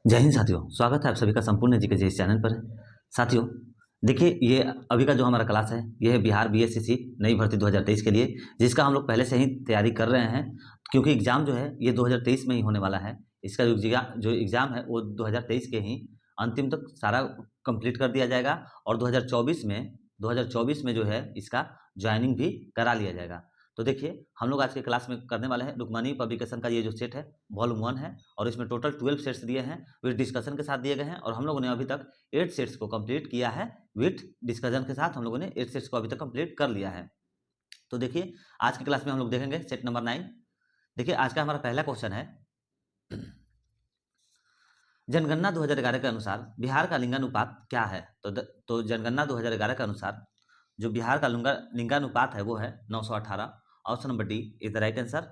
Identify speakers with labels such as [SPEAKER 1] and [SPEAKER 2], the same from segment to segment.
[SPEAKER 1] जय हिंद साथियों, स्वागत है आप सभी का संपूर्ण जी के इस चैनल पर। साथियों देखिए, ये अभी का जो हमारा क्लास है ये है बिहार बीएससी नई भर्ती 2023 के लिए, जिसका हम लोग पहले से ही तैयारी कर रहे हैं, क्योंकि एग्ज़ाम जो है ये 2023 में ही होने वाला है। इसका जो एग्ज़ाम है वो 2023 के ही अंतिम तक सारा कंप्लीट कर दिया जाएगा और 2024 में जो है इसका ज्वाइनिंग भी करा लिया जाएगा। तो देखिए, हम लोग आज के क्लास में करने वाले हैं रुक्मणी पब्लिकेशन का ये जो सेट है वॉल्यूम 1 है और इसमें टोटल 12 सेट्स दिए हैं विद डिस्कशन के साथ दिए गए हैं और हम लोगों ने अभी तक 8 सेट्स को कंप्लीट किया है। विद डिस्कशन के साथ हम लोगों ने 8 सेट्स को अभी तक कंप्लीट कर लिया है। तो देखिए, आज की क्लास में हम लोग देखेंगे सेट नंबर 9। देखिए, आज का हमारा पहला क्वेश्चन है, जनगणना 2011 के अनुसार बिहार का लिंगानुपात क्या है? तो जनगणना 2011 के अनुसार जो बिहार का लिंगानुपात है वो है 918। Option number D is the right answer.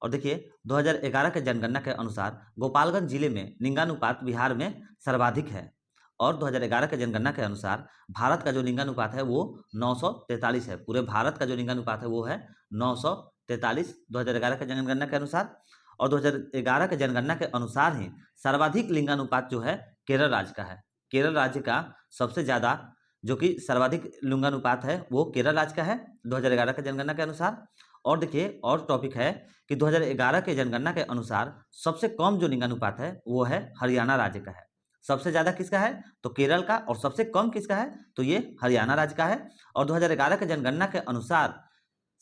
[SPEAKER 1] और देखिए, 2011 के जनगणना के अनुसार गोपालगंज जिले में लिंगानुपात बिहार में सर्वाधिक है और 2011 के जनगणना के अनुसार भारत का जो लिंगानुपात है वो 943 है। पूरे भारत का जो लिंगानुपात है वो है 943 2011 के जनगणना के अनुसार। और 2011 के जनगणना के अनुसार ही सर्वाधिक लिंगानुपात जो है केरल राज्य का है। केरल राज्य का सबसे ज़्यादा जो कि सर्वाधिक लिंगानुपात है वो केरल राज्य का है 2011 के जनगणना के अनुसार। और देखिए, और टॉपिक है कि 2011 के जनगणना के अनुसार सबसे कम जो लिंगानुपात है वो है हरियाणा राज्य का है। सबसे ज़्यादा किसका है? तो केरल का। और सबसे कम किसका है? तो ये हरियाणा राज्य का है। और 2011 के जनगणना के अनुसार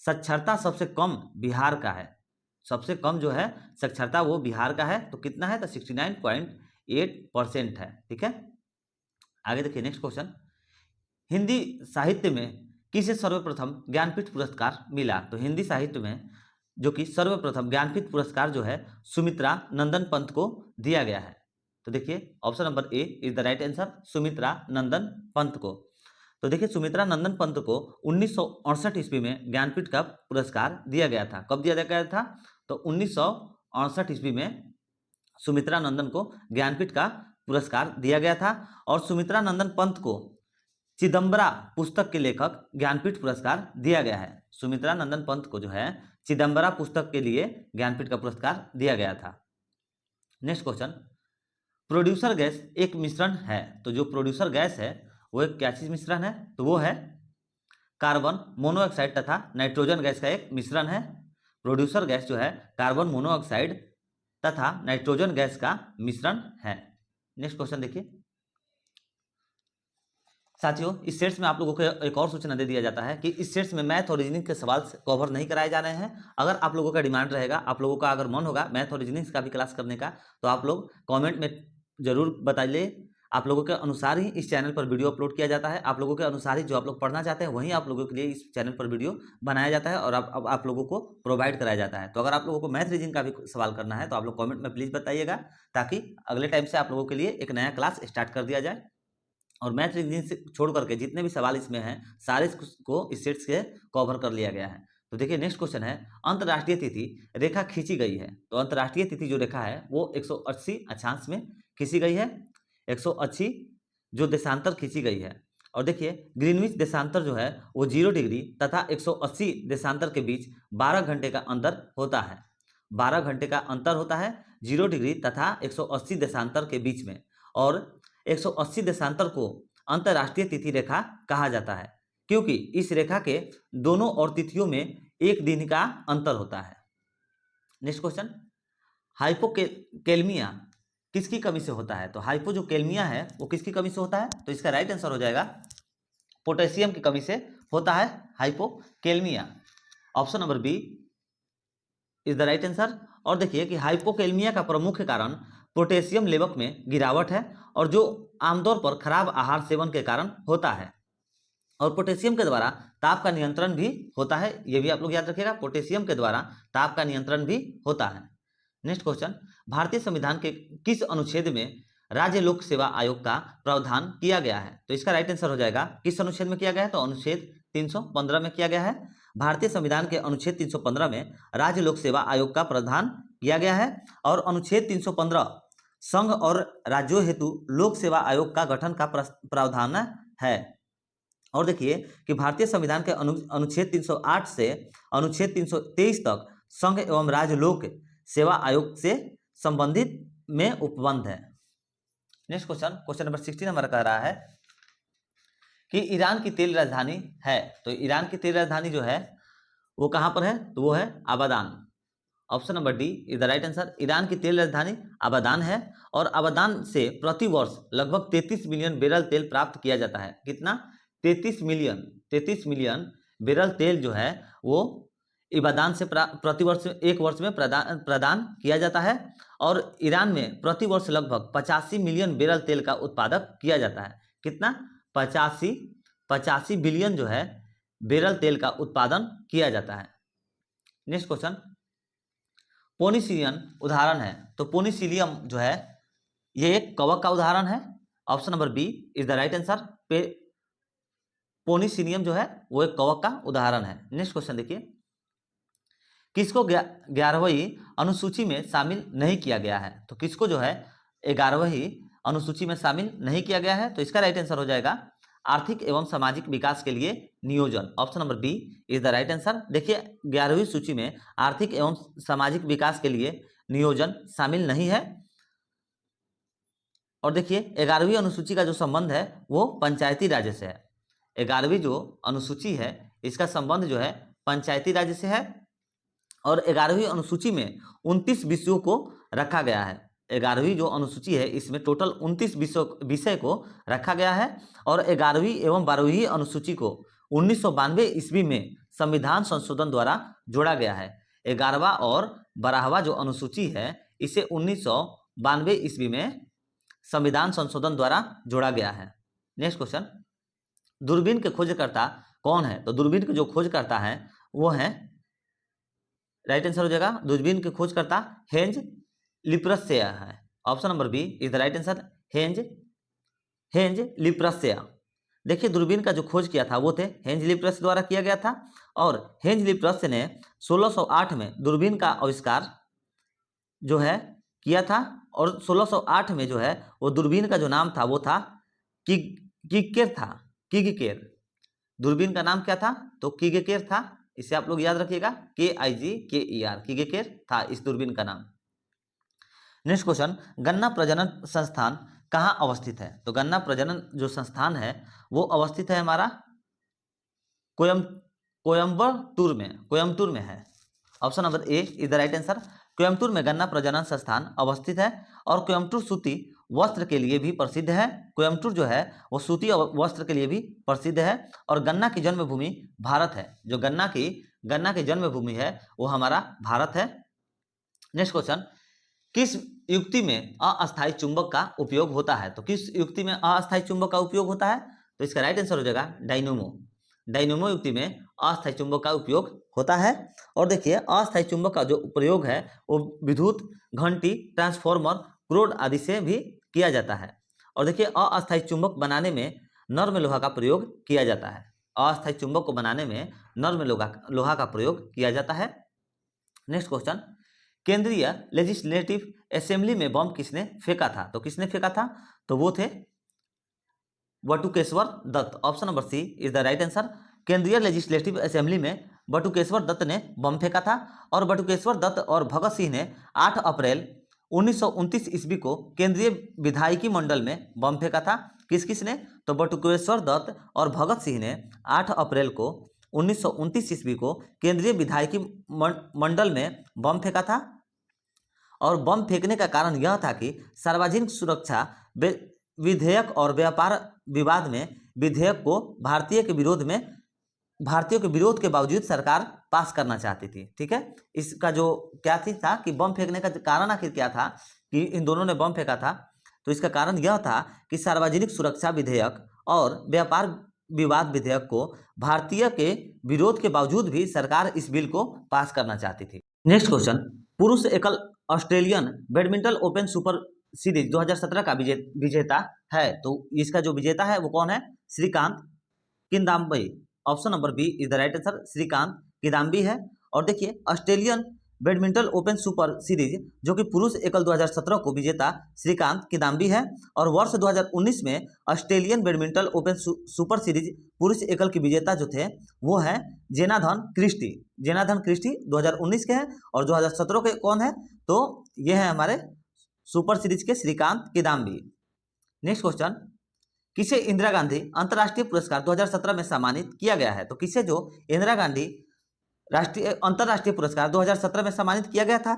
[SPEAKER 1] साक्षरता सबसे कम बिहार का है। सबसे कम जो है साक्षरता वो बिहार का है। तो कितना है? तो 69.8% है। ठीक है, आगे देखिए नेक्स्ट क्वेश्चन, हिंदी साहित्य में किसे सर्वप्रथम ज्ञानपीठ पुरस्कार मिला? तो हिंदी साहित्य में जो कि सर्वप्रथम ज्ञानपीठ पुरस्कार जो है सुमित्रा नंदन पंत को दिया गया है। तो देखिए, option number A is the right answer, Sumitra Nandan Pant को। तो देखिए, सुमित्रा नंदन पंत को 1968 ईस्वी में ज्ञानपीठ का पुरस्कार दिया गया था। कब दिया गया था? तो 1968 ईस्वी में सुमित्रा नंदन को ज्ञानपीठ का पुरस्कार दिया गया था। और सुमित्रा नंदन पंत को चिदम्बरा पुस्तक के लेखक ज्ञानपीठ पुरस्कार दिया गया है। सुमित्रा नंदन पंत को जो है चिदम्बरा पुस्तक के लिए ज्ञानपीठ का पुरस्कार दिया गया था। नेक्स्ट क्वेश्चन, प्रोड्यूसर गैस एक मिश्रण है। तो जो प्रोड्यूसर गैस है वो एक क्या चीज मिश्रण है? तो वो है कार्बन मोनोऑक्साइड तथा नाइट्रोजन गैस का एक मिश्रण है। प्रोड्यूसर गैस जो है कार्बन मोनोऑक्साइड तथा नाइट्रोजन गैस का मिश्रण है। नेक्स्ट क्वेश्चन देखिए साथियों, इस सेट्स में आप लोगों को एक और सूचना दे दिया जाता है कि इस सेट्स में मैथ और रीजनिंग के सवाल कवर नहीं कराए जा रहे हैं। अगर आप लोगों का डिमांड रहेगा, आप लोगों का अगर मन होगा मैथ और रीजनिंग का भी क्लास करने का, तो आप लोग कमेंट में जरूर बताइए। आप लोगों के अनुसार ही इस चैनल पर वीडियो अपलोड किया जाता है। आप लोगों के अनुसार ही जो आप लोग पढ़ना चाहते हैं वहीं आप लोगों के लिए इस चैनल पर वीडियो बनाया जाता है और आप लोगों को प्रोवाइड कराया जाता है। तो अगर आप लोगों को मैथ रीजनिंग का भी सवाल करना है तो आप लोग कमेंट में प्लीज़ बताइएगा, ताकि अगले टाइम से आप लोगों के लिए एक नया क्लास स्टार्ट कर दिया जाए। और मैथ रीजनिंग से छोड़ करके जितने भी सवाल इसमें हैं सारे को इस सेट से कवर कर लिया गया है। तो देखिए नेक्स्ट क्वेश्चन है, अंतर्राष्ट्रीय तिथि रेखा खींची गई है। तो अंतर्राष्ट्रीय तिथि जो रेखा है वो 180 अक्षांश में खींची गई है। 180 जो देशांतर खींची गई है। और देखिए, ग्रीनविच देशांतर जो है वो 0 डिग्री तथा 180 देशांतर के बीच 12 घंटे का अंतर होता है। 12 घंटे का अंतर होता है 0 डिग्री तथा 180 देशांतर के बीच में। और 180 देशांतर को अंतर्राष्ट्रीय तिथि रेखा कहा जाता है, क्योंकि इस रेखा के दोनों और तिथियों में एक दिन का अंतर होता है। नेक्स्ट क्वेश्चन, हाइपोकेलमिया किसकी कमी से होता है? तो हाइपो जो केलमिया है वो किसकी कमी से होता है? तो इसका राइट आंसर हो जाएगा पोटेशियम की कमी से होता है hypokalemia. Option number B is the right answer. और देखिए कि हाइपोकेलमिया का प्रमुख कारण पोटेशियम लेवल में गिरावट है, और जो आमतौर पर खराब आहार सेवन के कारण होता है। और पोटेशियम के द्वारा ताप का नियंत्रण भी होता है, ये भी आप लोग याद रखिएगा, पोटेशियम के द्वारा ताप का नियंत्रण भी होता है। नेक्स्ट क्वेश्चन, भारतीय संविधान के किस अनुच्छेद में राज्य लोक सेवा आयोग का प्रावधान किया गया है? तो इसका राइट आंसर हो जाएगा किस अनुच्छेद में किया गया है? तो अनुच्छेद 315 में किया गया है। भारतीय संविधान के अनुच्छेद 315 में राज्य लोक सेवा आयोग का प्रावधान किया गया है। और अनुच्छेद 315 संघ और राज्यों हेतु लोक सेवा आयोग का गठन का प्रावधान है। और देखिए कि भारतीय संविधान के अनुच्छेद 308 से अनुच्छेद 323 तक संघ एवं राज्य लोक सेवा आयोग से संबंधित में उपबंध है। नेक्स्ट क्वेश्चन, क्वेश्चन नंबर 16 हमारा कह रहा है कि ईरान की तेल राजधानी है, तो ईरान की तेल राजधानी जो है वो कहां पर है, तो वो है आबादान। Option number D is the right answer. Iran की तेल राजधानी आबादान है और आबादान से प्रति वर्ष लगभग 33 मिलियन बैरल तेल प्राप्त किया जाता है। कितना? 33 मिलियन बैरल तेल जो है वो इबादान से प्रति वर्ष, एक वर्ष में प्रदान किया जाता है। और ईरान में प्रति वर्ष लगभग 85 मिलियन बैरल तेल का उत्पादक किया जाता है। कितना? 85 बिलियन जो है बैरल तेल का उत्पादन किया जाता है। नेक्स्ट क्वेश्चन, पोनिसिलियन उदाहरण है, तो पोनिसिलियम जो है ये एक कवक का उदाहरण है। Option number B is the right answer. Penicillium जो है वो एक कवक का उदाहरण है। नेक्स्ट क्वेश्चन देखिए, किसको 11वीं अनुसूची में शामिल नहीं किया गया है, तो किसको जो है 11वीं अनुसूची में शामिल नहीं किया गया है, तो इसका राइट आंसर हो जाएगा आर्थिक एवं सामाजिक विकास के लिए नियोजन। Option number B is the right answer. देखिए 11वीं सूची में आर्थिक एवं सामाजिक विकास के लिए नियोजन शामिल नहीं है। और देखिए 11वीं अनुसूची का जो संबंध है वो पंचायती राज्य से है। 11वीं जो अनुसूची है इसका संबंध जो है पंचायती राज्य से है। और 11वीं अनुसूची में 29 विषयों को रखा गया है। 11वीं जो अनुसूची है इसमें टोटल 29 विषय को रखा गया है। और 11वीं एवं 12वीं अनुसूची को 1992 ईस्वी में संविधान संशोधन द्वारा जोड़ा गया है। 11वां और 12वां जो अनुसूची है इसे 1992 ईस्वी में संविधान संशोधन द्वारा जोड़ा गया है। नेक्स्ट क्वेश्चन, दूरबीन के खोजकर्ता कौन है, तो दूरबीन के जो खोजकर्ता है वो है, राइट आंसर हो जाएगा दूरबीन के खोजकर्ता हेंज लिप्रस्या है। Option number B is the right answer. Hans Lippershey. देखिए दूरबीन का जो खोज किया था वो थे हेंज लिप्रस द्वारा किया गया था। और हेंज लिप्रस ने 1608 में दूरबीन का आविष्कार जो है किया था। और 1608 में जो है वो दूरबीन का जो नाम था वो था किगकेर था। किगकेर दूरबीन का नाम क्या था, तो किगकेर था। इसे आप लोग याद रखिएगा, KIGKER किगकेर था इस दूरबीन का नाम। नेक्स्ट क्वेश्चन, गन्ना प्रजनन संस्थान कहाँ अवस्थित है, तो गन्ना प्रजनन जो संस्थान है वो अवस्थित है हमारा कोयम्बटूर में है। Option number A is the right answer. Coimbatore में गन्ना प्रजनन संस्थान अवस्थित है। और कोयम्बटूर सूती वस्त्र के लिए भी प्रसिद्ध है। कोयम्बटूर जो है वो सूती वस्त्र के लिए भी प्रसिद्ध है। और गन्ना की जन्मभूमि भारत है। जो गन्ना की जन्मभूमि है वो हमारा भारत है। नेक्स्ट क्वेश्चन, किस युक्ति में अस्थायी चुंबक का उपयोग होता है, तो किस युक्ति में अस्थायी चुंबक का उपयोग होता है, तो इसका राइट आंसर हो जाएगा डायनोमो युक्ति में अस्थायी चुंबक का उपयोग होता है। और देखिए अस्थायी चुंबक का जो प्रयोग है वो विद्युत घंटी, ट्रांसफार्मर, क्रोड आदि से भी किया जाता है। और देखिए अस्थायी चुंबक बनाने में नर्म लोहा का प्रयोग किया जाता है। अस्थायी चुंबक को बनाने में नर्म लोहा का प्रयोग किया जाता है। नेक्स्ट क्वेश्चन, केंद्रीय लेजिस्लेटिव असेंबली में बम किसने फेंका था, तो किसने फेंका था, तो वो थे Batukeshwar Dutt. Option number C is the right answer. केंद्रीय लेजिस्लेटिव असेंबली में बटुकेश्वर दत्त ने बम फेंका था। और बटुकेश्वर दत्त और भगत सिंह ने 8 अप्रैल 1929 ईस्वी को केंद्रीय विधायिकी मंडल में बम फेंका था। किस किस ने, तो बटुकेश्वर दत्त और भगत सिंह ने 8 अप्रैल को 1929 ईस्वी को केंद्रीय विधायिकी मंडल में बम फेंका था। और बम फेंकने का कारण यह था कि सार्वजनिक सुरक्षा विधेयक और व्यापार विवाद में विधेयक को भारतीयों के विरोध के बावजूद सरकार पास करना चाहती थी। ठीक है, इसका जो क्या था कि बम फेंकने का कारण आखिर क्या था कि इन दोनों ने बम फेंका था, तो इसका कारण यह था कि सार्वजनिक सुरक्षा विधेयक और व्यापार विवाद विधेयक को भारतीय के विरोध के बावजूद भी सरकार इस बिल को पास करना चाहती थी। नेक्स्ट क्वेश्चन, पुरुष एकल Australian badminton open super series 2017 का विजेता है, तो इसका जो विजेता है वो कौन है, Srikanth Kidambi. Option number B is the right answer, Srikanth Kidambi है। और देखिए Australian badminton open super series जो कि पुरुष एकल 2017 को विजेता श्रीकांत किदाम्बी है। और वर्ष 2019 में Australian badminton open super series पुरुष एकल के विजेता जो थे वो है जेनाथन क्रिस्टी। 2019 के हैं। और 2017 के कौन है, तो ये है हमारे सुपर सीरीज के श्रीकांत किदाम्बी। नेक्स्ट क्वेश्चन, किसे इंदिरा गांधी अंतर्राष्ट्रीय पुरस्कार 2017 में सम्मानित किया गया है? तो किसे जो इंदिरा गांधी राष्ट्रीय अंतर्राष्ट्रीय पुरस्कार 2017 में सम्मानित किया गया था?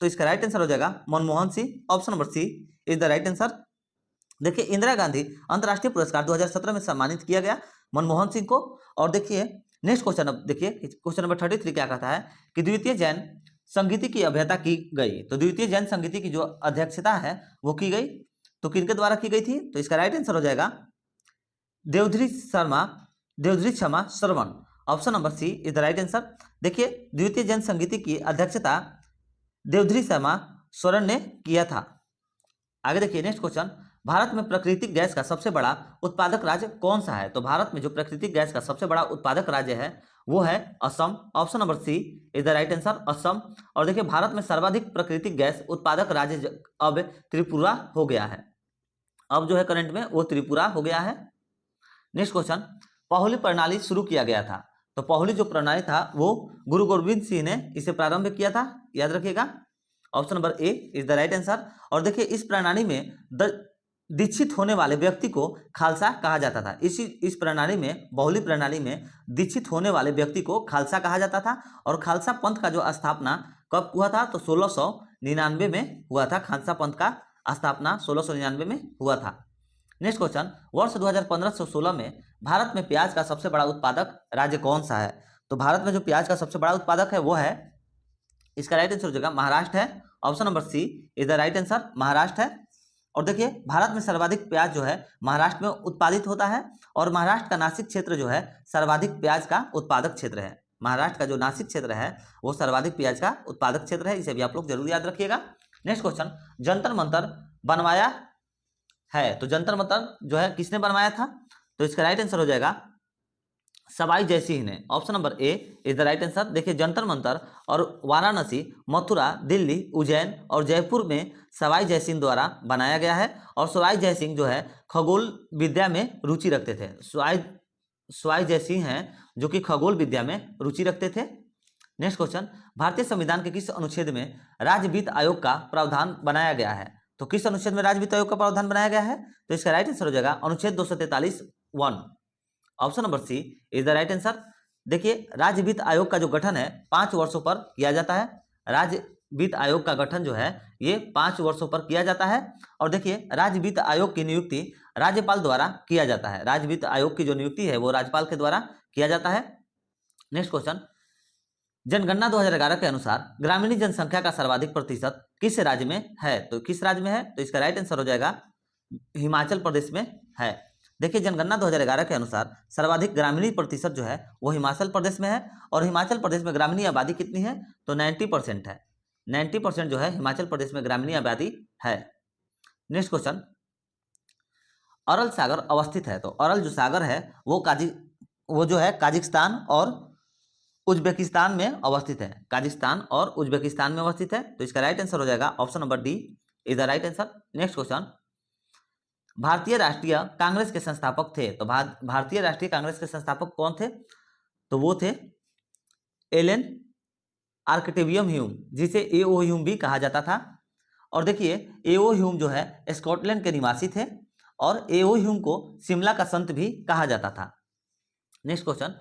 [SPEAKER 1] तो इसका राइट आंसर हो जाएगा Manmohan Singh. Option number C is the right answer. देखिए इंदिरा गांधी अंतर्राष्ट्रीय पुरस्कार 2017 में सम्मानित किया गया मनमोहन सिंह को। और देखिए नेक्स्ट क्वेश्चन, अब देखिए क्वेश्चन नंबर 33 क्या कहता है कि द्वितीय जैन संगीति की अध्यक्षता की गई। तो द्वितीय जैन संगीति की जो अध्यक्षता है वो की गई, तो किनके द्वारा की गई थी? तो इसका राइट आंसर हो जाएगा देवधरी क्षमा श्रवण। Option number C is the right answer. देखिए द्वितीय जैन संगीति की अध्यक्षता देवधरी शर्मा स्वरण ने किया था। आगे देखिए नेक्स्ट क्वेश्चन, भारत में प्राकृतिक गैस का सबसे बड़ा उत्पादक राज्य कौन सा है? तो भारत में जो प्राकृतिक गैस का सबसे बड़ा उत्पादक राज्य है वो है Assam. Option number C is the right answer, Assam. और देखिए भारत में सर्वाधिक प्राकृतिक गैस उत्पादक राज्य अब त्रिपुरा हो गया है। अब जो है करंट में वो त्रिपुरा हो गया है। नेक्स्ट क्वेश्चन, पहली प्रणाली शुरू किया गया था। तो पहली जो प्रणाली था वो गुरु गोविंद सिंह ने इसे प्रारंभ किया था, याद रखिएगा। Option number A is the right answer. और देखिए इस प्रणाली में दीक्षित होने वाले व्यक्ति को खालसा कहा जाता था। इस प्रणाली में, बहुली प्रणाली में दीक्षित होने वाले व्यक्ति को खालसा कहा जाता था। और खालसा पंथ का जो स्थापना कब हुआ था? तो 1699 में हुआ था। खालसा पंथ का स्थापना 1699 में हुआ था। नेक्स्ट क्वेश्चन, वर्ष 2015-16 में भारत में प्याज का सबसे बड़ा उत्पादक राज्य कौन सा है? तो भारत में जो प्याज का सबसे बड़ा उत्पादक है वो है, इसका राइट आंसर हो जाएगा महाराष्ट्र है। Option number C is the right answer, Maharashtra है। और देखिए भारत में सर्वाधिक प्याज जो है महाराष्ट्र में उत्पादित होता है। और महाराष्ट्र का नासिक क्षेत्र जो है सर्वाधिक प्याज का उत्पादक क्षेत्र है। महाराष्ट्र का जो नासिक क्षेत्र है वो सर्वाधिक प्याज का उत्पादक क्षेत्र है, इसे भी आप लोग जरूर याद रखिएगा। नेक्स्ट क्वेश्चन, जंतर मंतर बनवाया है। तो जंतर मंतर जो है किसने बनवाया था? तो इसका राइट आंसर हो जाएगा सवाई जयसिंह ने। Option number A is the right answer. देखिए जंतर मंतर और वाराणसी, मथुरा, दिल्ली, उज्जैन और जयपुर में सवाई जयसिंह द्वारा बनाया गया है। और सवाई जयसिंह जो है खगोल विद्या में रुचि रखते थे। सवाई जयसिंह हैं जो कि खगोल विद्या में रुचि रखते थे। नेक्स्ट क्वेश्चन, भारतीय संविधान के किस अनुच्छेद में राज्य वित्त आयोग का प्रावधान बनाया गया है? तो किस अनुच्छेद में राज्य वित्त आयोग का प्रावधान बनाया गया है? तो इसका राइट आंसर हो जाएगा अनुच्छेद 243(1). Option number C is the right answer. देखिए राज्य वित्त आयोग का जो गठन है 5 वर्षों पर किया जाता है। राज्य वित्त आयोग का गठन जो है ये 5 वर्षों पर किया जाता है। और देखिए राज्य वित्त आयोग की नियुक्ति राज्यपाल द्वारा किया जाता है। राज्य वित्त आयोग की जो नियुक्ति है वो राज्यपाल के द्वारा किया जाता है। नेक्स्ट क्वेश्चन, जनगणना 2011 के अनुसार ग्रामीण जनसंख्या का सर्वाधिक प्रतिशत किस राज्य में है? तो किस राज्य में है? तो इसका राइट आंसर हो जाएगा हिमाचल प्रदेश में है। देखिए जनगणना 2011 के अनुसार सर्वाधिक ग्रामीण प्रतिशत जो है वो हिमाचल प्रदेश में है। और हिमाचल प्रदेश में ग्रामीण आबादी कितनी है? तो 90% है। 90% जो है हिमाचल प्रदेश में ग्रामीण आबादी है। नेक्स्ट क्वेश्चन, अरल सागर अवस्थित है। तो अरल जो सागर है वो जो है काजिकिस्तान और उज्बेकिस्तान में अवस्थित है। काजिकिस्तान और उज्बेकिस्तान में अवस्थित है। तो इसका राइट आंसर हो जाएगा option number D is the right answer. Next question, भारतीय राष्ट्रीय कांग्रेस के संस्थापक थे। तो भारतीय राष्ट्रीय कांग्रेस के संस्थापक कौन थे? तो वो थे एलन आर्कटेवियम ह्यूम, जिसे एओ ह्यूम भी कहा जाता था। और देखिए एओ ह्यूम जो है स्कॉटलैंड के निवासी थे। और एओ ह्यूम को शिमला का संत भी कहा जाता था। नेक्स्ट क्वेश्चन,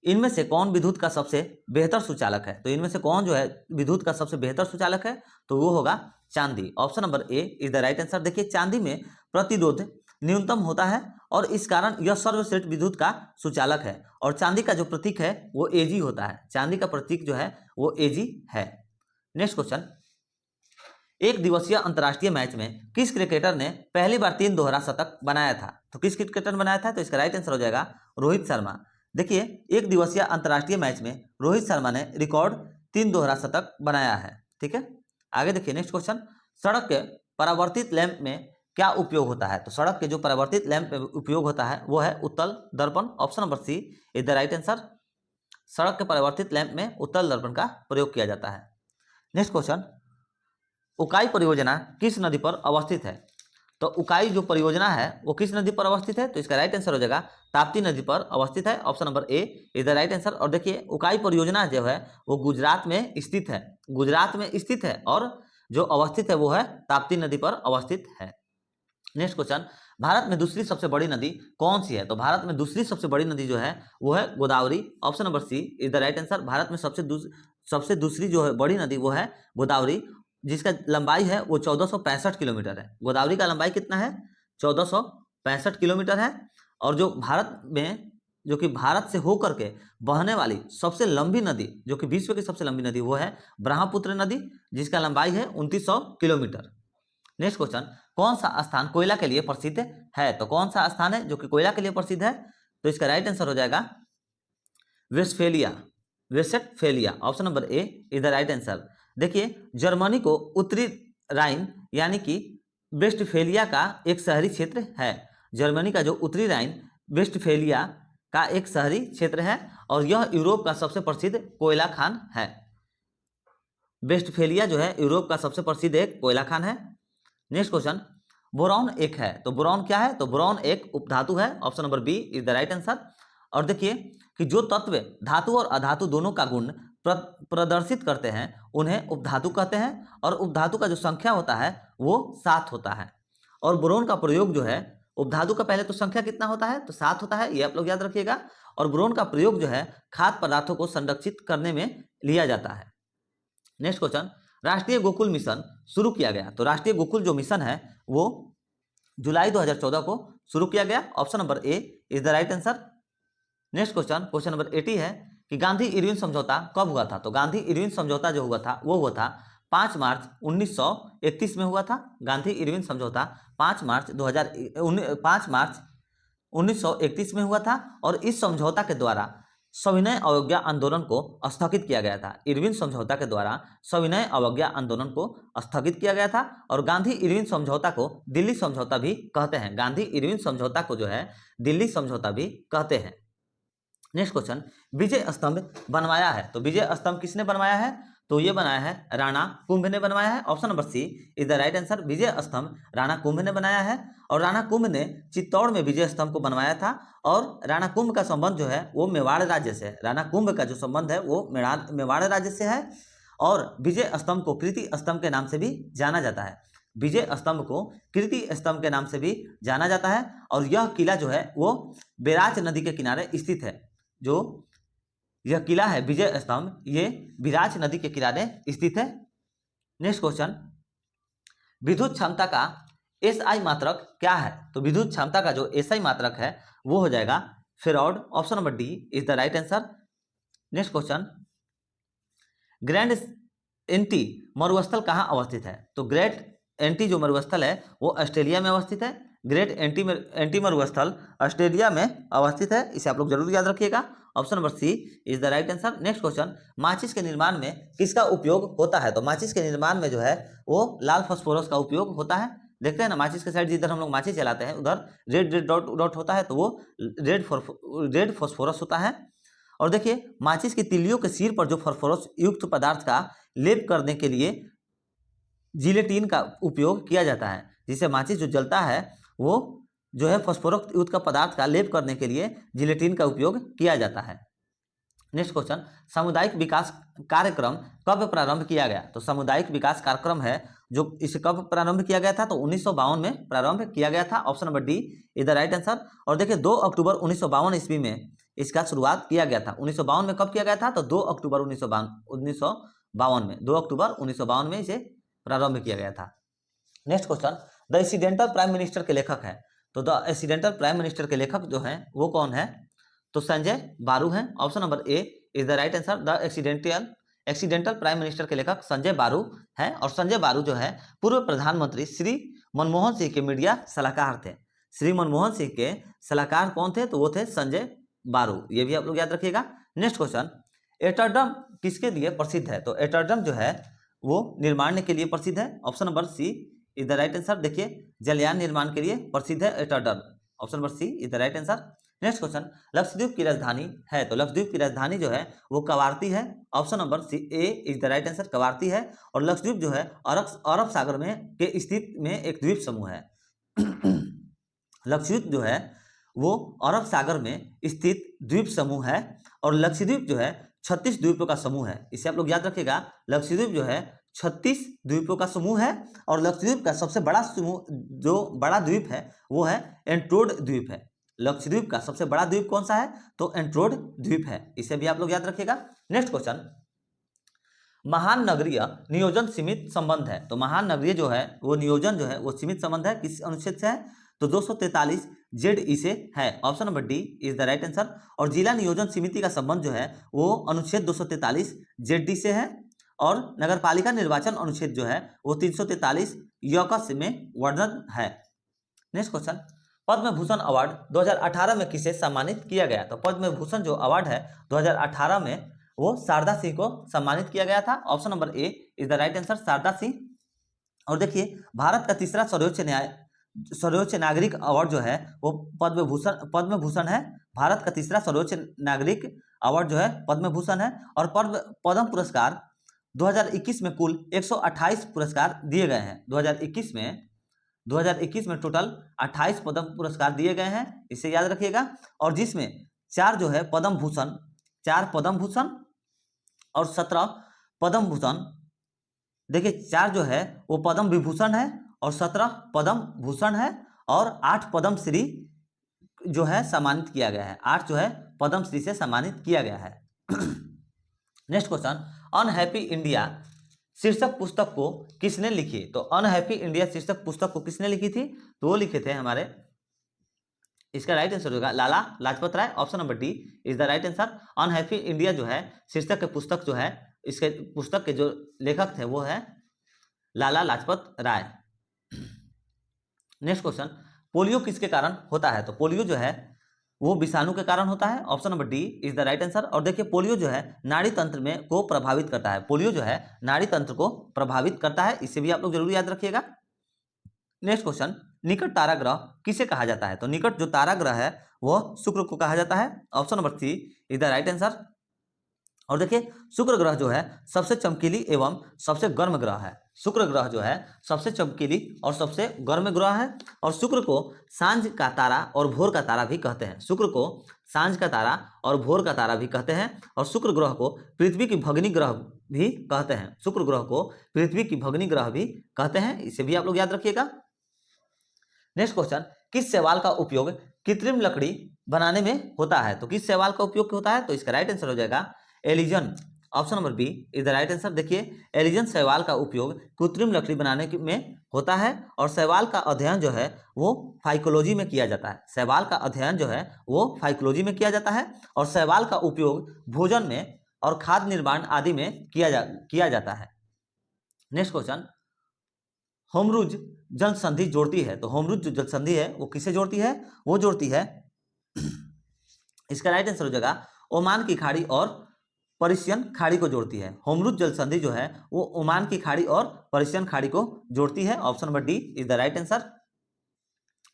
[SPEAKER 1] इनमें से कौन विद्युत का सबसे बेहतर सुचालक है? तो इनमें से कौन जो है विद्युत का सबसे बेहतर सुचालक है? तो वो होगा चांदी। Option number A is the right answer. देखिए चांदी में प्रतिरोध न्यूनतम होता है और इस कारण यह सर्वश्रेष्ठ विद्युत का सुचालक है। और चांदी का जो प्रतीक है वो एजी होता है। चांदी का प्रतीक जो है वो एजी है। नेक्स्ट क्वेश्चन, एक दिवसीय अंतर्राष्ट्रीय मैच में किस क्रिकेटर ने पहली बार 3 दोहरा शतक बनाया था? तो किस क्रिकेटर ने बनाया था? तो इसका राइट आंसर हो जाएगा रोहित शर्मा। देखिए एक दिवसीय अंतर्राष्ट्रीय मैच में रोहित शर्मा ने रिकॉर्ड 3 दोहरा शतक बनाया है। ठीक है, आगे देखिए नेक्स्ट क्वेश्चन, सड़क के परावर्तित लैंप में क्या उपयोग होता है? तो सड़क के जो परावर्तित लैंप में उपयोग होता है वो है उत्तल दर्पण। Option number C is the right answer. सड़क के परावर्तित लैंप में उत्तल दर्पण का प्रयोग किया जाता है। नेक्स्ट क्वेश्चन, उकाई परियोजना किस नदी पर अवस्थित है? तो उकाई जो परियोजना है वो किस नदी पर अवस्थित है? तो इसका राइट आंसर हो जाएगा ताप्ती नदी पर अवस्थित है। Option number A is the right answer. और देखिए उकाई परियोजना जो है वो गुजरात में स्थित है। गुजरात में स्थित है और जो अवस्थित है वो है ताप्ती नदी पर अवस्थित है। नेक्स्ट क्वेश्चन, भारत में दूसरी सबसे बड़ी नदी कौन सी है? तो भारत में दूसरी सबसे बड़ी नदी जो है वो है Godavari. Option number C is the right answer. Bharat में सबसे दूसरी जो है बड़ी नदी वो है गोदावरी, जिसका लंबाई है वो 1465 किलोमीटर है। गोदावरी का लंबाई कितना है? 1465 किलोमीटर है। और जो भारत में, जो कि भारत से होकर के बहने वाली सबसे लंबी नदी, जो कि विश्व की सबसे लंबी नदी, वो है ब्रह्मपुत्र नदी, जिसका लंबाई है 2900 किलोमीटर। नेक्स्ट क्वेश्चन, कौन सा स्थान कोयला के लिए प्रसिद्ध है? तो कौन सा स्थान है जो कि कोयला के लिए प्रसिद्ध है? तो इसका राइट आंसर हो जाएगा Westphalia, Westphalia. Option number A is the right answer. देखिए, जर्मनी को उत्तरी राइन यानी कि वेस्टफेलिया का एक शहरी क्षेत्र है। जर्मनी का जो उत्तरी राइन वेस्टफेलिया का एक शहरी क्षेत्र है और यह यूरोप का सबसे प्रसिद्ध कोयला खान है। वेस्टफेलिया जो है यूरोप का सबसे प्रसिद्ध एक कोयला खान है। नेक्स्ट क्वेश्चन, बोरॉन एक है, तो बोरॉन क्या है? तो बोरॉन एक उपधातु है। Option number B is the right answer. और देखिए कि जो तत्व धातु और अधातु दोनों का गुण प्रदर्शित करते हैं उन्हें उपधातु कहते हैं, और उपधातु का जो संख्या होता है वो 7 होता है। और बोरोन का प्रयोग जो है, उपधातु का पहले तो संख्या कितना होता है? तो 7 होता है, ये आप लोग याद रखिएगा। और बोरोन का प्रयोग जो है खाद्य पदार्थों को संरक्षित करने में लिया जाता है। नेक्स्ट क्वेश्चन, राष्ट्रीय गोकुल मिशन शुरू किया गया। तो राष्ट्रीय गोकुल जो मिशन है वो जुलाई 2014 को शुरू किया गया। Option number A is the right answer. Next question, question number 80 है कि गांधी इरविन समझौता कब हुआ था? तो गांधी इरविन समझौता जो हुआ था वो हुआ था 5 मार्च 1931 में हुआ था। गांधी इरविन समझौता 5 मार्च 1931 में हुआ था। और इस समझौता के द्वारा सविनय अवज्ञा आंदोलन को स्थगित किया गया था। इरविन समझौता के द्वारा सविनय अवज्ञा आंदोलन को स्थगित किया गया था। और गांधी इरविन समझौता को दिल्ली समझौता भी कहते हैं। गांधी इरविन समझौता को जो है दिल्ली समझौता भी कहते हैं। नेक्स्ट क्वेश्चन, विजय स्तंभ बनवाया है। तो विजय स्तंभ किसने बनवाया है? तो ये बनाया है राणा कुंभ ने बनवाया है। Option number C is the right answer. Vijay Stambh Rana कुंभ ने बनाया है। और राणा कुंभ ने चित्तौड़ में विजय स्तंभ को बनवाया था। और राणा कुंभ का संबंध जो है वो मेवाड़ राज्य से है। राणा कुंभ का जो संबंध है वो मेवाड़ राज्य से है। और विजय स्तंभ को कीर्ति स्तंभ के नाम से भी जाना जाता है। विजय स्तंभ को कीर्ति स्तंभ के नाम से भी जाना जाता है। और यह किला जो है वो बेराच नदी के किनारे स्थित है। जो यह किला है विजय स्तंभ, ये बिराच नदी के किनारे स्थित है। नेक्स्ट क्वेश्चन, विद्युत क्षमता का एसआई मात्रक क्या है? तो विद्युत क्षमता का जो एसआई मात्रक है वो हो जाएगा farad. Option number D is the right answer. Next question, grand anti मरुस्थल कहाँ अवस्थित है? तो ग्रेट एंटी जो मरुस्थल है वो ऑस्ट्रेलिया में अवस्थित है। ग्रेट एंटी मरुस्थल ऑस्ट्रेलिया में अवस्थित है, इसे आप लोग जरूर याद रखिएगा। Option number C is the right answer. Next question, माचिस के निर्माण में किसका उपयोग होता है? तो माचिस के निर्माण में जो है वो लाल फास्फोरस का उपयोग होता है। देखते हैं ना, माचिस के साइड जिधर हम लोग माचिस जलाते हैं उधर रेड रेड डॉट डॉट होता है, तो वो रेड फास्फोरस होता है। और देखिए, माचिस की तिल्लियों के सिर पर जो फास्फोरस युक्त पदार्थ का लेप करने के लिए जिलेटिन का उपयोग किया जाता है। जिससे माचिस जो जलता है वो जो है फास्फोरस युक्त का पदार्थ का लेप करने के लिए जिलेटिन का उपयोग किया जाता है। नेक्स्ट क्वेश्चन, सामुदायिक विकास कार्यक्रम कब प्रारंभ किया गया? तो सामुदायिक विकास कार्यक्रम है जो इसे कब प्रारंभ किया गया था? तो 1952 में प्रारंभ किया गया था। Option number D is the right answer. और देखिए 2 अक्टूबर 1952 ईस्वी में इसका शुरुआत किया गया था। 1952 में कब किया गया था? तो 2 अक्टूबर 1952 में, 2 अक्टूबर 1952 में इसे प्रारंभ किया गया था। Next question, the accidental prime minister के लेखक है। तो द एक्सीडेंटल प्राइम मिनिस्टर के लेखक जो हैं वो कौन है? तो संजय बारू हैं। Option number A is the right answer. The accidental prime minister के लेखक संजय बारू हैं। और संजय बारू जो है पूर्व प्रधानमंत्री श्री मनमोहन सिंह के मीडिया सलाहकार थे। श्री मनमोहन सिंह के सलाहकार कौन थे? तो वो थे संजय बारू, ये भी आप लोग याद रखिएगा। नेक्स्ट क्वेश्चन, एटरडम किसके लिए प्रसिद्ध है? तो एटरडम जो है वो निर्माण के लिए प्रसिद्ध है। Option number C is the right answer. देखिए, जलयान निर्माण के लिए प्रसिद्ध है Rotterdam. Option number C is the right answer. Next question, Lakshadweep की राजधानी है। तो लक्षद्वीप की राजधानी जो है वो कवारती है। Option number C A is the right answer, Kavaratti है। और लक्षद्वीप जो है अरब सागर में के स्थित में एक द्वीप समूह है। लक्षद्वीप जो है वो अरब सागर में स्थित द्वीप समूह है। और लक्षद्वीप जो है 36 द्वीपों का समूह है। इसे आप लोग याद रखिएगा, लक्षद्वीप जो है 36 द्वीपों का समूह है और लक्षद्वीप का सबसे बड़ा समूह जो बड़ा द्वीप है वो है एंट्रोड द्वीप है। लक्षद्वीप का सबसे बड़ा द्वीप कौन सा है? तो एंट्रोड द्वीप है। इसे भी आप लोग याद रखिएगा। नेक्स्ट क्वेश्चन, महान नगरीय नियोजन सीमित संबंध है। तो महान नगरीय जो है वो नियोजन जो है वो सीमित संबंध है, किस अनुच्छेद से है? तो 243 जेड ई से है। Option number D is the right answer. और जिला नियोजन समिति का संबंध जो है वो अनुच्छेद 243 जेड डी से है। और नगरपालिका निर्वाचन अनुच्छेद जो है वो 343 यौकस में वर्णन है। Next question, Padma Bhushan award 2018 में किसे सम्मानित किया गया? तो पद्म भूषण जो अवार्ड है 2018 में वो शारदा सिंह को सम्मानित किया गया था। Option number A is the right answer, Sharda Singh. और देखिए भारत का तीसरा सर्वोच्च नागरिक अवार्ड जो है वो पद्म भूषण है। भारत का तीसरा सर्वोच्च नागरिक अवार्ड जो है पद्म भूषण है। और पद्म पुरस्कार 2021 में कुल 128 पुरस्कार दिए गए हैं। 2021 में टोटल 28 पद्म पुरस्कार दिए गए हैं, इसे याद रखिएगा। और जिसमें 4 जो है पद्म भूषण, 4 पद्म भूषण और 17 पद्म भूषण। देखिए 4 जो है वो पद्म विभूषण है और 17 पद्म भूषण है और 8 पद्म श्री जो है सम्मानित किया गया है। 8 जो है पद्म श्री से सम्मानित किया गया है। नेक्स्ट क्वेश्चन, अनहैप्पी इंडिया शीर्षक पुस्तक को किसने लिखी? तो अनहैप्पी इंडिया शीर्षक पुस्तक को किसने लिखी थी? तो वो लिखे थे हमारे, इसका राइट आंसर होगा Lala Lajpat Rai. Option number D is the right answer. Unhappy India जो है शीर्षक के पुस्तक जो है, इसके पुस्तक के जो लेखक थे वो है लाला लाजपत राय। नेक्स्ट क्वेश्चन, पोलियो किसके कारण होता है? तो पोलियो जो है वो विषाणु के कारण होता है। Option number D is the right answer. और देखिए पोलियो जो है नाड़ी तंत्र में को प्रभावित करता है। पोलियो जो है नाड़ी तंत्र को प्रभावित करता है, इसे भी आप लोग जरूर याद रखिएगा। नेक्स्ट क्वेश्चन, निकट तारा ग्रह किसे कहा जाता है? तो निकट जो तारा ग्रह है वो शुक्र को कहा जाता है। Option number C is the right answer. और देखिए शुक्र ग्रह जो है सबसे चमकीली एवं सबसे गर्म ग्रह है। शुक्र ग्रह जो है सबसे चमकीली और सबसे गर्म ग्रह है। और शुक्र को सांझ का तारा और भोर का तारा भी कहते हैं। शुक्र को सांझ का तारा और भोर का तारा भी कहते हैं। और शुक्र ग्रह को पृथ्वी की भगिनी ग्रह भी कहते हैं। शुक्र ग्रह को पृथ्वी की भगिनी ग्रह भी कहते हैं, इसे भी आप लोग याद रखिएगा। नेक्स्ट क्वेश्चन, किस शैवाल का उपयोग कृत्रिम लकड़ी बनाने में होता है? तो किस शैवाल का उपयोग होता है? तो इसका राइट आंसर हो जाएगा algin. Option number B is the right answer. देखिए एलिजन शैवाल का उपयोग कृत्रिम लकड़ी बनाने में होता है। और शैवाल का अध्ययन जो है वो फाइकोलॉजी में किया जाता है। शैवाल का अध्ययन जो है वो फाइकोलॉजी में किया जाता है। और शैवाल का उपयोग भोजन में और खाद्य निर्माण आदि में किया जाता है। नेक्स्ट क्वेश्चन, होमरुज जल संधि जोड़ती है। तो होमरुज जो जल संधि है वो किसे जोड़ती है? वो जोड़ती है, इसका राइट आंसर हो जाएगा ओमान की खाड़ी और पर्शियन खाड़ी को जोड़ती है। होमरुज जल संधि जो है वो ओमान की खाड़ी और पर्शियन खाड़ी को जोड़ती है। Option number D is the right answer.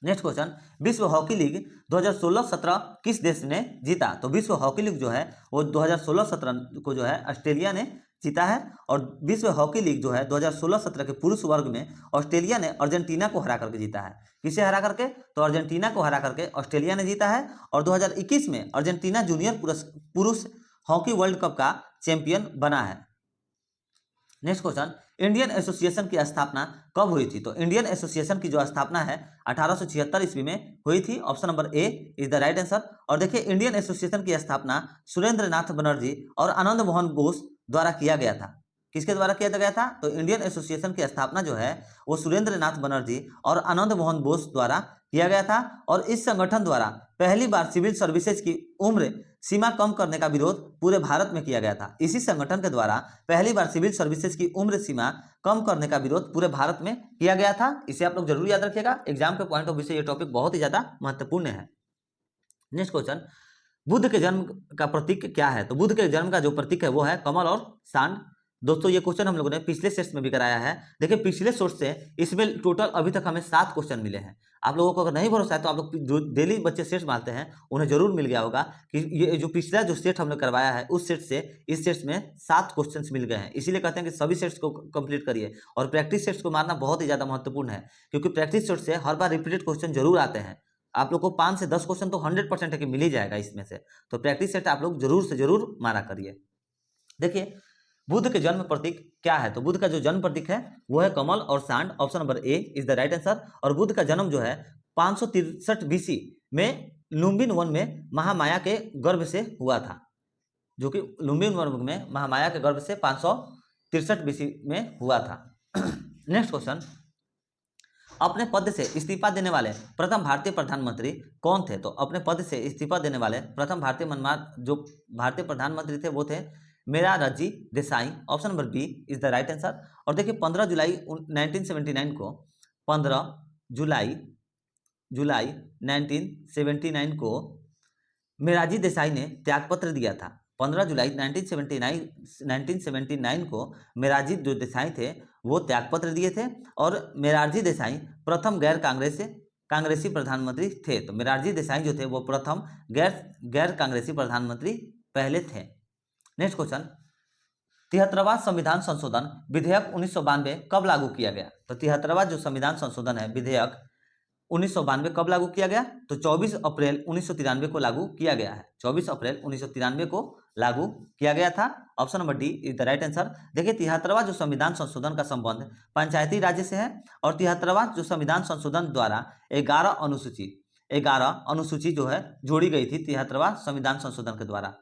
[SPEAKER 1] Next question, विश्व हॉकी लीग 2016-17 किस देश ने जीता? तो विश्व हॉकी लीग जो है वो 2016-17 को जो है ऑस्ट्रेलिया ने जीता है। और विश्व हॉकी लीग जो है 2016-17 के पुरुष वर्ग में ऑस्ट्रेलिया ने अर्जेंटीना को हरा करके जीता है। किसे हरा करके? तो अर्जेंटीना को हरा करके ऑस्ट्रेलिया ने जीता है। और 2021 में अर्जेंटीना जूनियर पुरुष हॉकी वर्ल्ड कप का चैंपियन बना है। नेक्स्ट क्वेश्चन, इंडियन एसोसिएशन की स्थापना कब हुई थी? तो इंडियन एसोसिएशन की जो स्थापना है 1876 ईस्वी में हुई थी। Option number A is the right answer. और देखिए इंडियन एसोसिएशन की स्थापना सुरेंद्र नाथ बनर्जी और आनंद मोहन बोस द्वारा किया गया था। किसके द्वारा किया गया था? तो इंडियन एसोसिएशन की स्थापना जो है वो सुरेंद्र नाथ बनर्जी और आनंद मोहन बोस द्वारा किया गया था। और इस संगठन द्वारा पहली बार सिविल सर्विसेज की उम्र सीमा कम करने का विरोध पूरे भारत में किया गया था। इसी संगठन के द्वारा पहली बार सिविल सर्विसेज की उम्र सीमा कम करने का विरोध पूरे भारत में किया गया था। इसे आप लोग जरूर याद रखिएगा, एग्जाम के पॉइंट ऑफ व्यू से ये टॉपिक बहुत ही ज्यादा महत्वपूर्ण है। नेक्स्ट क्वेश्चन, बुद्ध के जन्म का प्रतीक क्या है? तो बुद्ध के जन्म का जो प्रतीक है वो है कमल और सांड। दोस्तों ये क्वेश्चन हम लोगों ने पिछले सेट्स में भी कराया है। देखिए पिछले सोर्स से इसमें टोटल अभी तक हमें 7 क्वेश्चन मिले हैं। आप लोगों को अगर नहीं भरोसा है तो आप लोग जो डेली बच्चे सेट्स मारते हैं उन्हें जरूर मिल गया होगा कि ये जो पिछला जो सेट हमने करवाया है उस सेट से इस सेट्स में 7 क्वेश्चन मिल गए हैं। इसीलिए कहते हैं कि सभी सेट्स को कंप्लीट करिए। और प्रैक्टिस सेट्स को मारना बहुत ही ज्यादा महत्वपूर्ण है, क्योंकि प्रैक्टिस सेट से हर बार रिपीटेड क्वेश्चन जरूर आते हैं। आप लोग को 5 से 10 क्वेश्चन तो 100% है कि मिल ही जाएगा इसमें से। तो प्रैक्टिस सेट आप लोग जरूर से जरूर मारा करिए। देखिए बुद्ध के जन्म प्रतीक क्या है? तो बुद्ध का जो जन्म प्रतीक है वो है कमल और सांड। Option number A is the right answer. और बुद्ध का जन्म जो है 563 बीसी में लुम्बिन वन में महामाया के गर्भ से हुआ था, जो कि लुम्बिन वन में महामाया के गर्भ से 563 बीसी में हुआ था। नेक्स्ट क्वेश्चन, अपने पद से इस्तीफा देने वाले प्रथम भारतीय प्रधानमंत्री कौन थे? तो अपने पद से इस्तीफा देने वाले प्रथम जो भारतीय प्रधानमंत्री थे वो थे Morarji Desai. Option number B is the right answer. और देखिए 15 जुलाई 1979 को 15 जुलाई 1979 को मोरारजी देसाई ने त्यागपत्र दिया था। 15 जुलाई 1979 को मोरारजी जो देसाई थे वो त्यागपत्र दिए थे। और मोरारजी देसाई प्रथम कांग्रेसी प्रधानमंत्री थे। तो मोरारजी देसाई जो थे वो प्रथम गैर कांग्रेसी प्रधानमंत्री पहले थे। नेक्स्ट क्वेश्चन, 73वां संविधान संशोधन विधेयक 1992 कब लागू किया गया? तो 73वां जो संविधान संशोधन है विधेयक 1992 कब लागू किया गया? तो 24 अप्रैल 1993 को लागू किया गया है। 24 अप्रैल 1993 को लागू किया गया था। Option number D is the right answer. देखिए 73वां जो संविधान संशोधन का संबंध पंचायती राज्य से है। और 73वां जो संविधान संशोधन द्वारा 11 अनुसूची जो है जोड़ी गई थी 73वां संविधान संशोधन के द्वारा।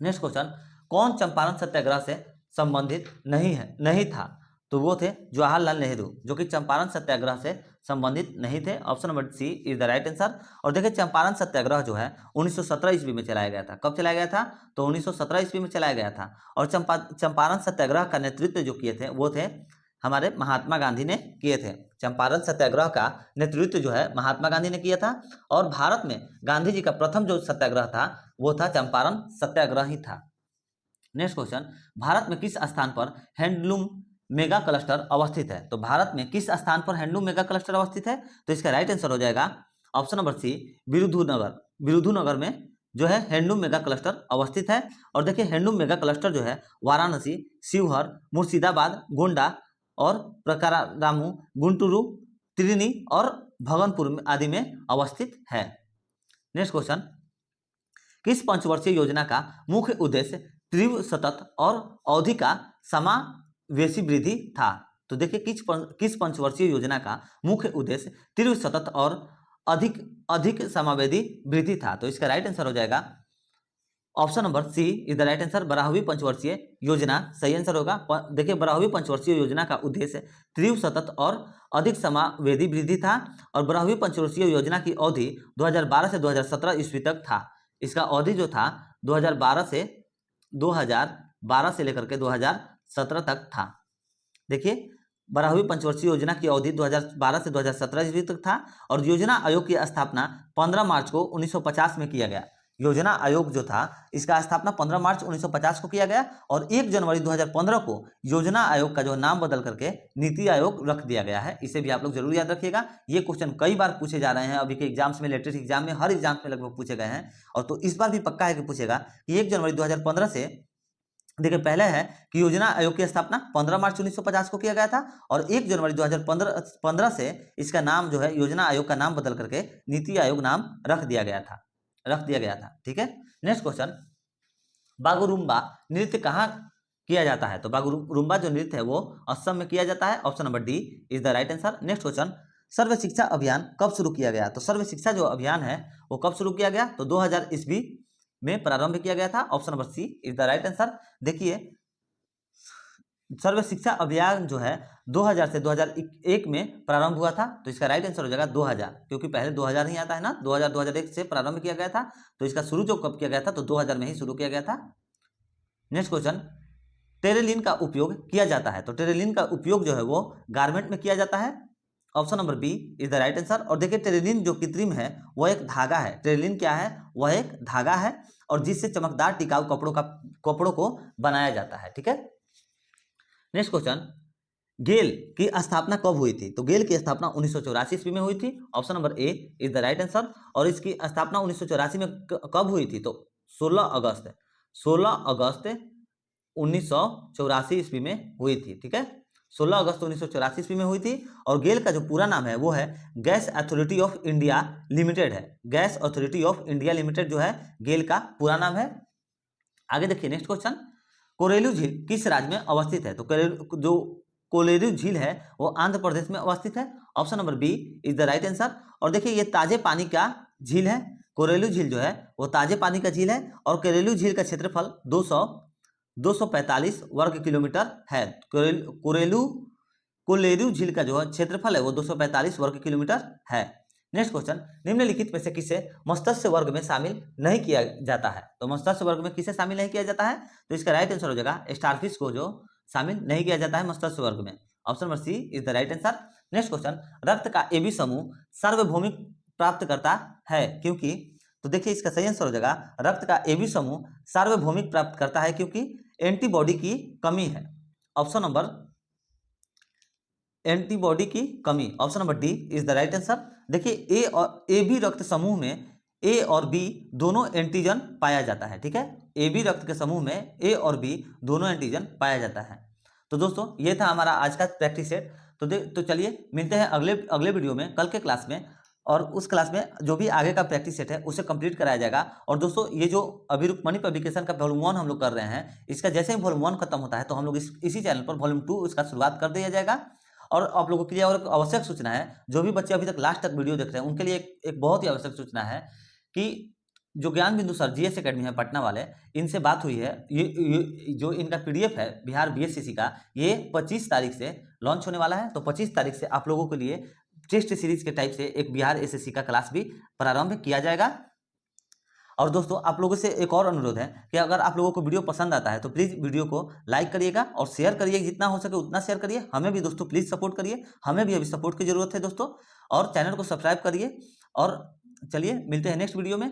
[SPEAKER 1] नेक्स्ट क्वेश्चन, कौन चंपारण सत्याग्रह से संबंधित नहीं था? तो वो थे जवाहरलाल नेहरू, जो कि चंपारण सत्याग्रह से संबंधित नहीं थे। Option number C is the right answer. और देखिए चंपारण सत्याग्रह जो है 1917 ईस्वी में चलाया गया था। कब चलाया गया था? तो 1917 ईस्वी में चलाया गया था। और चंपारण सत्याग्रह का नेतृत्व जो किए थे वो थे हमारे महात्मा गांधी ने किए थे। चंपारण सत्याग्रह का नेतृत्व जो है महात्मा गांधी ने किया था। और भारत में गांधी जी का प्रथम जो सत्याग्रह था वो था चंपारण सत्याग्रह ही था। नेक्स्ट क्वेश्चन, भारत में किस स्थान पर हैंडलूम मेगा क्लस्टर अवस्थित है? तो भारत में किस स्थान पर हैंडलूम मेगा क्लस्टर अवस्थित है? तो इसका राइट आंसर हो जाएगा ऑप्शन नंबर सी विरुधुनगर में जो है हैंडलूम मेगा क्लस्टर अवस्थित है। और देखिए हैंडलूम मेगा क्लस्टर जो है वाराणसी, शिवहर, मुर्शिदाबाद, गोंडा और प्रकारामू, गुंटूरू, त्रिनी और भगनपुर आदि में अवस्थित है। नेक्स्ट क्वेश्चन, किस पंचवर्षीय योजना का मुख्य उद्देश्य तीव्र, सतत और अवधि का समावेशी वृद्धि था? तो देखिए किस पंचवर्षीय योजना का मुख्य उद्देश्य तीव्र, सतत और अधिक समावेशी वृद्धि था? तो इसका राइट आंसर हो जाएगा option number C is the right answer. 12वीं पंचवर्षीय योजना सही आंसर होगा। देखिए 12वीं पंचवर्षीय योजना का उद्देश्य तीव्र, सतत और अधिक समावेशी वृद्धि था। और 12वीं पंचवर्षीय योजना की अवधि 2012 से 2017 ईस्वी तक था। इसका अवधि जो था 2012 से लेकर के 2017 तक था। देखिए 12वीं पंचवर्षीय योजना की अवधि 2012 से 2017 ईस्वी तक था। और योजना आयोग की स्थापना 15 मार्च को 1950 में किया गया। योजना आयोग जो था इसका स्थापना 15 मार्च 1950 को किया गया। और 1 जनवरी 2015 को योजना आयोग का जो नाम बदल करके नीति आयोग रख दिया गया है। इसे भी आप लोग जरूर याद रखिएगा। ये क्वेश्चन कई बार पूछे जा रहे हैं अभी के एग्जाम्स में, लेटेस्ट एग्जाम में, हर एग्जाम में लगभग पूछे गए हैं। और तो इस बार भी पक्का है कि पूछेगा कि 1 जनवरी 2015 से, देखिए पहले है कि योजना आयोग की स्थापना 15 मार्च 1950 को किया गया था। और 1 जनवरी 2015 से इसका नाम जो है योजना आयोग का नाम बदल करके नीति आयोग नाम रख दिया गया था। ठीक है। नेक्स्ट क्वेश्चन, बागुरुम्बा नृत्य कहाँ किया जाता है? तो बागुरुम्बा जो नृत्य है वो असम में किया जाता है। Option number D is the right answer. Next question, Sarva Shiksha Abhiyan कब शुरू किया गया? तो सर्व शिक्षा जो अभियान है वो कब शुरू किया गया? तो 2000 ईस्वी में प्रारंभ किया गया था। Option number C is the right answer. देखिए सर्व शिक्षा अभियान जो है 2000 से 2001 में प्रारंभ हुआ था। तो इसका राइट आंसर हो जाएगा 2000, क्योंकि पहले 2000 ही आता है ना। 2001 से प्रारंभ किया गया था। तो इसका शुरू जो कब किया गया था? तो 2000 में ही शुरू किया गया था। नेक्स्ट क्वेश्चन, टेरेलिन का उपयोग किया जाता है। तो टेरेलिन का उपयोग जो है वो गारमेंट में किया जाता है। Option number B is the right answer. और देखिए टेरेलिन जो कृत्रिम है वह एक धागा है। टेरेलिन क्या है? वह एक धागा है और जिससे चमकदार टिकाऊ कपड़ों को बनाया जाता है। ठीक है। नेक्स्ट क्वेश्चन, गेल की स्थापना कब हुई थी? तो गेल की स्थापना 1984 ईस्वी में हुई थी। Option number A is the right answer. और इसकी स्थापना 1984 में कब हुई थी? तो 16 अगस्त 1984 ईस्वी में हुई थी। ठीक है, 16 अगस्त 1984 ईस्वी में हुई थी। और गेल का जो पूरा नाम है वो है gas authority of India limited है। Gas authority of India limited जो है गेल का पूरा नाम है। आगे देखिए नेक्स्ट क्वेश्चन, कोरेलू झील किस राज्य में अवस्थित है? तो जो कोलेरू झील है वो आंध्र प्रदेश में अवस्थित है। Option number B is the right answer. और देखिए ये ताजे पानी का झील है। कोरेलू झील जो है वो ताजे पानी का झील है और कोरेलू झील का क्षेत्रफल 245 वर्ग किलोमीटर है। कोलेरू झील का जो क्षेत्रफल है वो 245 वर्ग किलोमीटर है। नेक्स्ट क्वेश्चन, निम्नलिखित में से किसे मत्स्य वर्ग में शामिल नहीं किया जाता है? तो मत्स्य वर्ग में किसे शामिल नहीं किया जाता है? तो इसका राइट आंसर हो जाएगा स्टारफिश को जो शामिल नहीं किया जाता है मत्स्य वर्ग में। Option number C is the right answer. Next question, रक्त का AB समूह सार्वभौमिक प्राप्त करता है क्योंकि? तो देखिए इसका सही आंसर हो जाएगा रक्त का AB समूह सार्वभौमिक प्राप्त करता है क्योंकि एंटीबॉडी की कमी है। ऑप्शन नंबर एंटीबॉडी की कमी, option number D is the right answer. देखिए ए और AB रक्त समूह में A और B दोनों एंटीजन पाया जाता है। ठीक है, AB रक्त के समूह में A और B दोनों एंटीजन पाया जाता है। तो दोस्तों ये था हमारा आज का प्रैक्टिस सेट। तो चलिए मिलते हैं अगले वीडियो में कल के क्लास में, और उस क्लास में जो भी आगे का प्रैक्टिस सेट है उसे कंप्लीट कराया जाएगा। और दोस्तों ये जो अभी रुक्मणी पब्लिकेशन का वॉल्यूम 1 हम लोग कर रहे हैं, इसका जैसे ही वॉल्यूम 1 खत्म होता है तो हम लोग इसी चैनल पर वॉल्यूम 2 इसका शुरुआत कर दिया जाएगा। और आप लोगों के लिए और आवश्यक सूचना है, जो भी बच्चे अभी तक लास्ट तक वीडियो देख रहे हैं उनके लिए एक बहुत ही आवश्यक सूचना है कि जो ज्ञान बिंदु सर GS एकेडमी है पटना वाले, इनसे बात हुई है। ये जो इनका PDF है बिहार BSCC का, ये 25 तारीख से लॉन्च होने वाला है। तो 25 तारीख से आप लोगों के लिए टेस्ट सीरीज के टाइप से एक बिहार SSC का क्लास भी प्रारंभ किया जाएगा। और दोस्तों आप लोगों से एक और अनुरोध है कि अगर आप लोगों को वीडियो पसंद आता है तो प्लीज़ वीडियो को लाइक करिएगा और शेयर करिए, जितना हो सके उतना शेयर करिए। हमें भी दोस्तों प्लीज़ सपोर्ट करिए, हमें भी अभी सपोर्ट की जरूरत है दोस्तों। और चैनल को सब्सक्राइब करिए। और चलिए मिलते हैं नेक्स्ट वीडियो में।